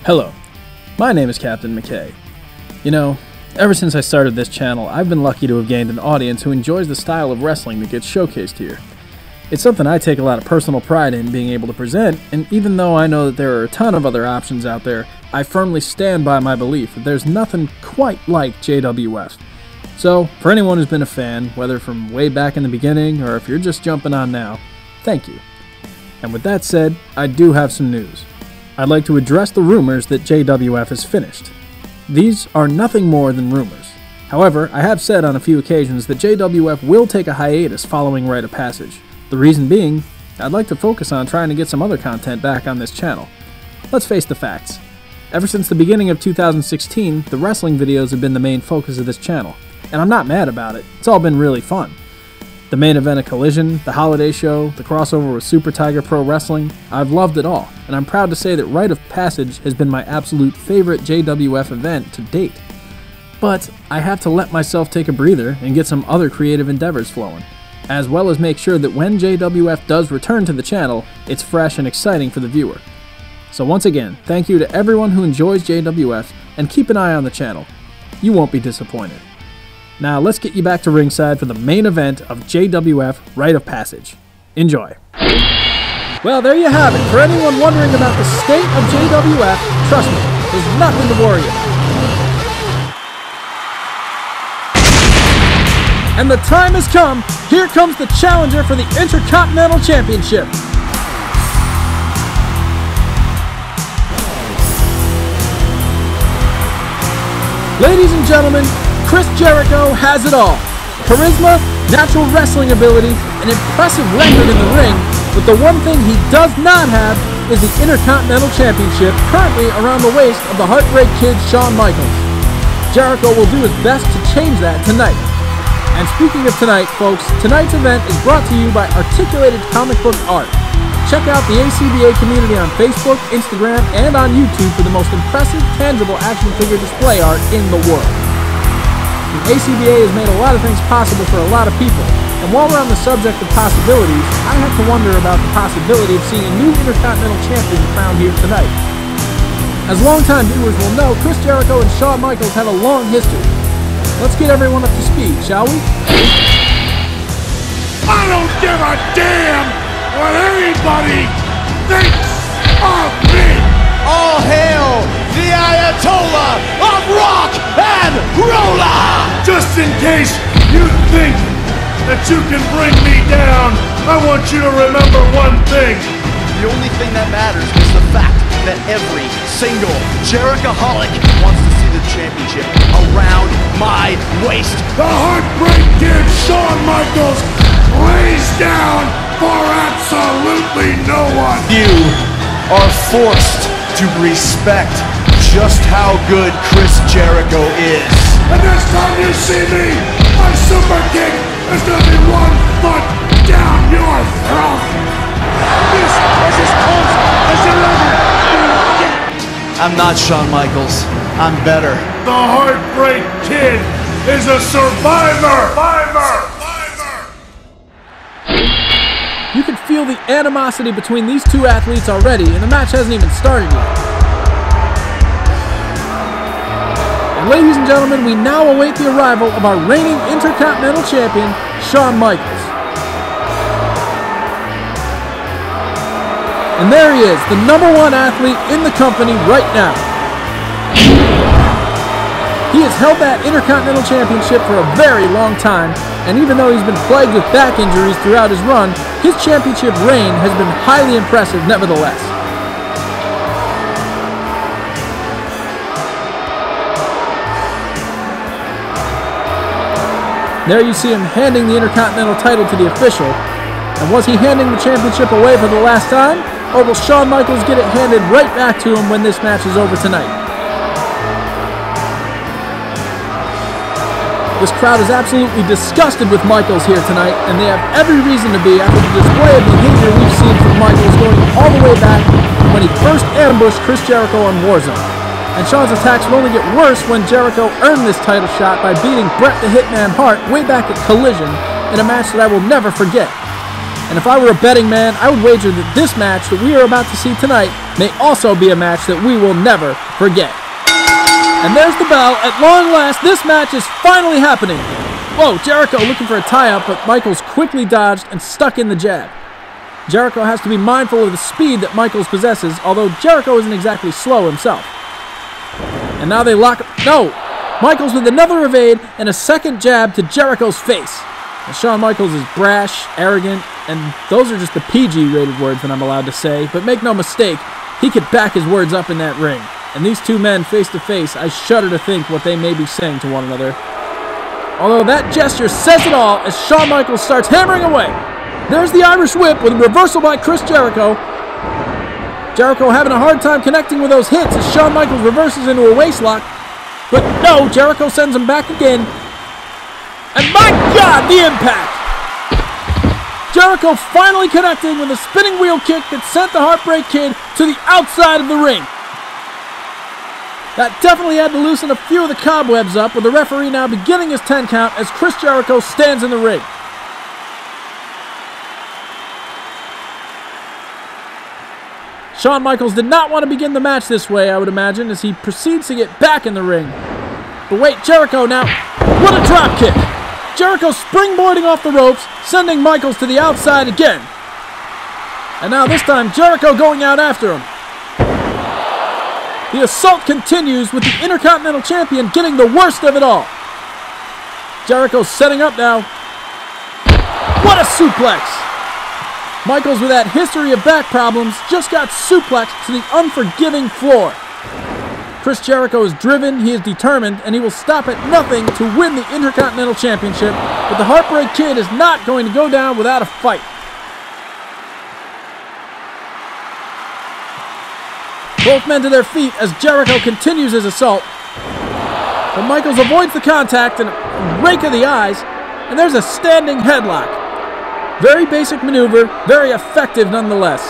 Hello, my name is Captain Makai. You know, ever since I started this channel, I've been lucky to have gained an audience who enjoys the style of wrestling that gets showcased here. It's something I take a lot of personal pride in being able to present, and even though I know that there are a ton of other options out there, I firmly stand by my belief that there's nothing quite like JWF. So, for anyone who's been a fan, whether from way back in the beginning or if you're just jumping on now, thank you. And with that said, I do have some news. I'd like to address the rumors that JWF is finished. These are nothing more than rumors. However, I have said on a few occasions that JWF will take a hiatus following Rite of Passage. The reason being, I'd like to focus on trying to get some other content back on this channel. Let's face the facts. Ever since the beginning of 2016, the wrestling videos have been the main focus of this channel, and I'm not mad about it. It's all been really fun. The main event of Collision, the holiday show, the crossover with Super Tiger Pro Wrestling, I've loved it all, and I'm proud to say that Rite of Passage has been my absolute favorite JWF event to date. But I have to let myself take a breather and get some other creative endeavors flowing, as well as make sure that when JWF does return to the channel, it's fresh and exciting for the viewer. So once again, thank you to everyone who enjoys JWF, and keep an eye on the channel. You won't be disappointed. Now let's get you back to ringside for the main event of JWF Rite of Passage. Enjoy. Well, there you have it. For anyone wondering about the state of JWF, trust me, there's nothing to worry about. And the time has come. Here comes the challenger for the Intercontinental Championship. Ladies and gentlemen, Chris Jericho has it all. Charisma, natural wrestling ability, an impressive record in the ring, but the one thing he does not have is the Intercontinental Championship currently around the waist of the Heartbreak Kid Shawn Michaels. Jericho will do his best to change that tonight. And speaking of tonight, folks, tonight's event is brought to you by Articulated Comic Book Art. Check out the ACBA community on Facebook, Instagram, and on YouTube for the most impressive, tangible action figure display art in the world. The ACBA has made a lot of things possible for a lot of people, and while we're on the subject of possibilities, I have to wonder about the possibility of seeing a new Intercontinental Champion crowned here tonight. As longtime viewers will know, Chris Jericho and Shawn Michaels have a long history. Let's get everyone up to speed, shall we? I don't give a damn what anybody thinks of me! All hail the Ayatollah of rock and roller! Just in case you think that you can bring me down, I want you to remember one thing. The only thing that matters is the fact that every single Jerichoholic wants to see the championship around my waist. The Heartbreak Kid Shawn Michaels lays down for absolutely no one. You are forced to respect just how good Chris Jericho is. And next time you see me, my super kick is gonna be 1 foot down your throat. This is as close as you'll ever get. I'm not Shawn Michaels. I'm better. The Heartbreak Kid is a survivor. You can feel the animosity between these two athletes already, and the match hasn't even started yet. And ladies and gentlemen, we now await the arrival of our reigning Intercontinental Champion, Shawn Michaels. And there he is, the #1 athlete in the company right now. He has held that Intercontinental Championship for a very long time, and even though he's been plagued with back injuries throughout his run, his championship reign has been highly impressive nevertheless. There you see him handing the Intercontinental title to the official, and was he handing the championship away for the last time, or will Shawn Michaels get it handed right back to him when this match is over tonight? This crowd is absolutely disgusted with Michaels here tonight, and they have every reason to be after the display of behavior we've seen from Michaels going all the way back when he first ambushed Chris Jericho on Warzone. And Shawn's attacks will only get worse when Jericho earned this title shot by beating Bret the Hitman Hart way back at Collision in a match that I will never forget. And if I were a betting man, I would wager that this match that we are about to see tonight may also be a match that we will never forget. And there's the bell. At long last, this match is finally happening. Whoa, Jericho looking for a tie-up, but Michaels quickly dodged and stuck in the jab. Jericho has to be mindful of the speed that Michaels possesses, although Jericho isn't exactly slow himself. And now they lock... No! Michaels with another evade and a second jab to Jericho's face. And Shawn Michaels is brash, arrogant, and those are just the PG-rated words that I'm allowed to say, but make no mistake, he could back his words up in that ring. And these two men face to face, I shudder to think what they may be saying to one another. Although that gesture says it all as Shawn Michaels starts hammering away. There's the Irish Whip with a reversal by Chris Jericho. Jericho having a hard time connecting with those hits as Shawn Michaels reverses into a waistlock. But no, Jericho sends him back again. And my God, the impact! Jericho finally connecting with a spinning wheel kick that sent the Heartbreak Kid to the outside of the ring. That definitely had to loosen a few of the cobwebs up, with the referee now beginning his 10 count as Chris Jericho stands in the ring. Shawn Michaels did not want to begin the match this way, I would imagine, as he proceeds to get back in the ring. But wait, Jericho now, what a drop kick! Jericho springboarding off the ropes, sending Michaels to the outside again. And now this time, Jericho going out after him. The assault continues with the Intercontinental Champion getting the worst of it all. Jericho setting up now. What a suplex! Michaels, with that history of back problems, just got suplexed to the unforgiving floor. Chris Jericho is driven, he is determined, and he will stop at nothing to win the Intercontinental Championship, but the Heartbreak Kid is not going to go down without a fight. Both men to their feet as Jericho continues his assault. But Michaels avoids the contact and a rake of the eyes, and there's a standing headlock. Very basic maneuver, very effective nonetheless.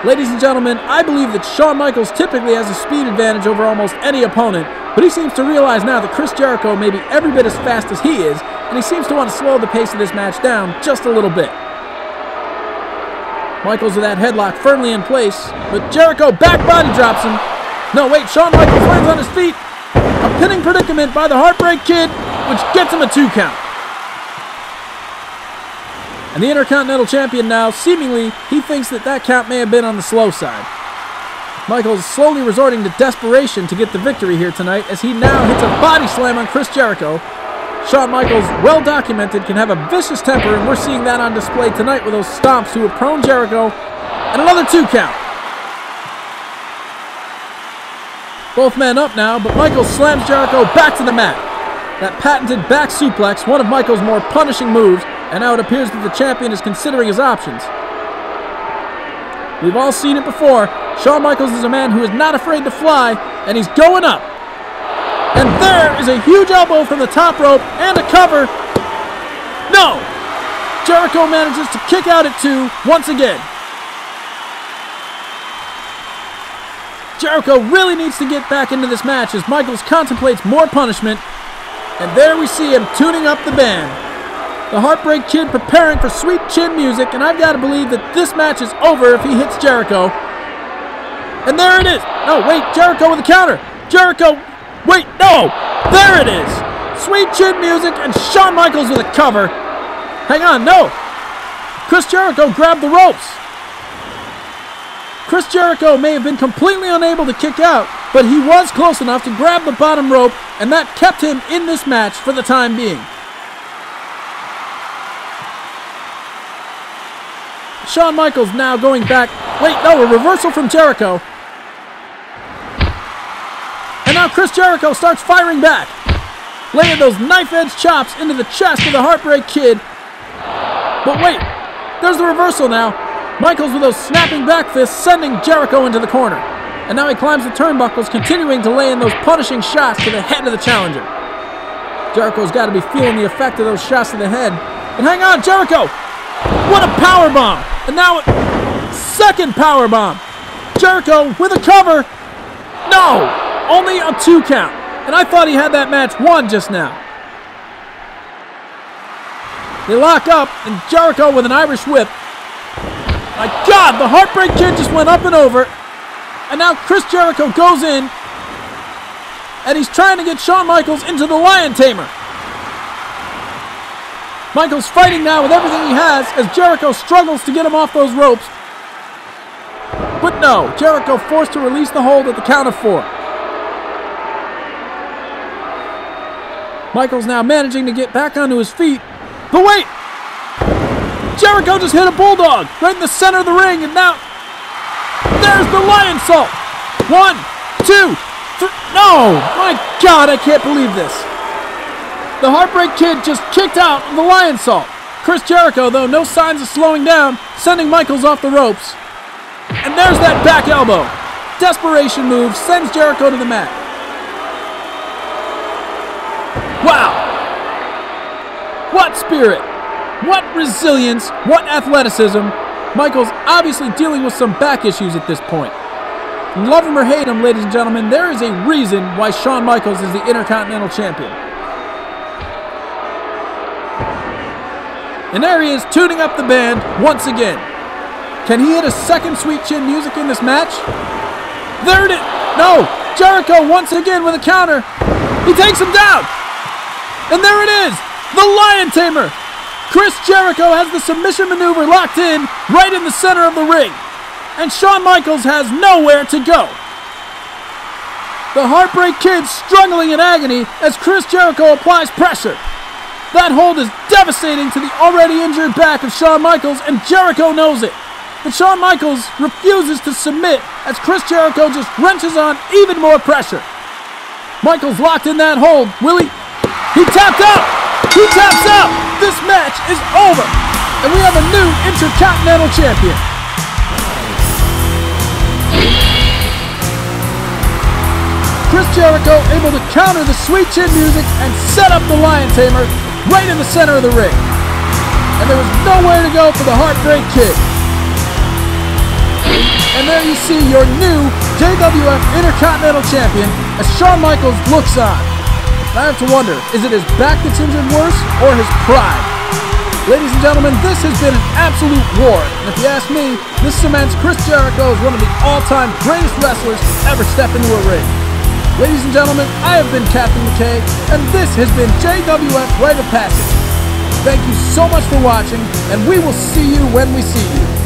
Ladies and gentlemen, I believe that Shawn Michaels typically has a speed advantage over almost any opponent, but he seems to realize now that Chris Jericho may be every bit as fast as he is, and he seems to want to slow the pace of this match down just a little bit. Michaels with that headlock firmly in place, but Jericho back body drops him. No, wait, Shawn Michaels lands on his feet. A pinning predicament by the Heartbreak Kid, which gets him a 2 count. And the Intercontinental Champion now, seemingly, he thinks that that count may have been on the slow side. Michaels slowly resorting to desperation to get the victory here tonight as he now hits a body slam on Chris Jericho. Shawn Michaels, well documented, can have a vicious temper, and we're seeing that on display tonight with those stomps to a prone Jericho. And another 2 count. Both men up now, but Michaels slams Jericho back to the mat. That patented back suplex, one of Michaels' more punishing moves, and now it appears that the champion is considering his options. We've all seen it before. Shawn Michaels is a man who is not afraid to fly, and he's going up. And there is a huge elbow from the top rope and a cover. No! Jericho manages to kick out at 2 once again. Jericho really needs to get back into this match as Michaels contemplates more punishment. And there we see him tuning up the band. The Heartbreak Kid preparing for sweet chin music, and I've got to believe that this match is over if he hits Jericho. And there it is. No, wait, Jericho with a counter. Jericho, wait, no, there it is. Sweet chin music and Shawn Michaels with a cover. Hang on, no. Chris Jericho grabbed the ropes. Chris Jericho may have been completely unable to kick out, but he was close enough to grab the bottom rope, and that kept him in this match for the time being. Shawn Michaels now going back. Wait, no, a reversal from Jericho. And now Chris Jericho starts firing back, laying those knife-edge chops into the chest of the Heartbreak Kid. But wait, there's the reversal now. Michaels with those snapping back fists sending Jericho into the corner. And now he climbs the turnbuckles, continuing to lay in those punishing shots to the head of the challenger. Jericho's got to be feeling the effect of those shots to the head. And hang on, Jericho! What a powerbomb! And now a second powerbomb. Jericho with a cover. No! Only a 2 count. And I thought he had that match won just now. They lock up, and Jericho with an Irish whip. My God, the Heartbreak Kid just went up and over. And now Chris Jericho goes in, and he's trying to get Shawn Michaels into the Lion Tamer. Michaels fighting now with everything he has as Jericho struggles to get him off those ropes. But no, Jericho forced to release the hold at the count of 4. Michaels now managing to get back onto his feet. But wait! Jericho just hit a bulldog right in the center of the ring, and now there's the Lion Salt. 1, 2, 3. No! My God, I can't believe this. The Heartbreak Kid just kicked out of the Lion Salt. Chris Jericho, though, no signs of slowing down, sending Michaels off the ropes. And there's that back elbow. Desperation move sends Jericho to the mat. Wow! What spirit! What resilience! What athleticism! Michaels obviously dealing with some back issues at this point. Love him or hate him, ladies and gentlemen, there is a reason why Shawn Michaels is the Intercontinental Champion. And there he is, tuning up the band once again. Can he hit a second Sweet Chin Music in this match? There it is! No! Jericho once again with a counter. He takes him down! And there it is! The Lion Tamer! Chris Jericho has the submission maneuver locked in right in the center of the ring. And Shawn Michaels has nowhere to go. The Heartbreak Kid struggling in agony as Chris Jericho applies pressure. That hold is devastating to the already injured back of Shawn Michaels, and Jericho knows it. But Shawn Michaels refuses to submit as Chris Jericho just wrenches on even more pressure. Michaels locked in that hold. Will he? He tapped out! He taps out! This match is over! And we have a new Intercontinental Champion. Chris Jericho able to counter the Sweet Chin Music and set up the Lion Tamer right in the center of the ring. And there was nowhere to go for the Heartbreak Kid. And there you see your new JWF Intercontinental Champion as Shawn Michaels looks on. I have to wonder, is it his back that's injured worse or his pride? Ladies and gentlemen, this has been an absolute war. And if you ask me, this cements Chris Jericho as one of the all-time greatest wrestlers to ever step into a ring. Ladies and gentlemen, I have been Captain McKay, and this has been JWF Rite of Passage. Thank you so much for watching, and we will see you when we see you.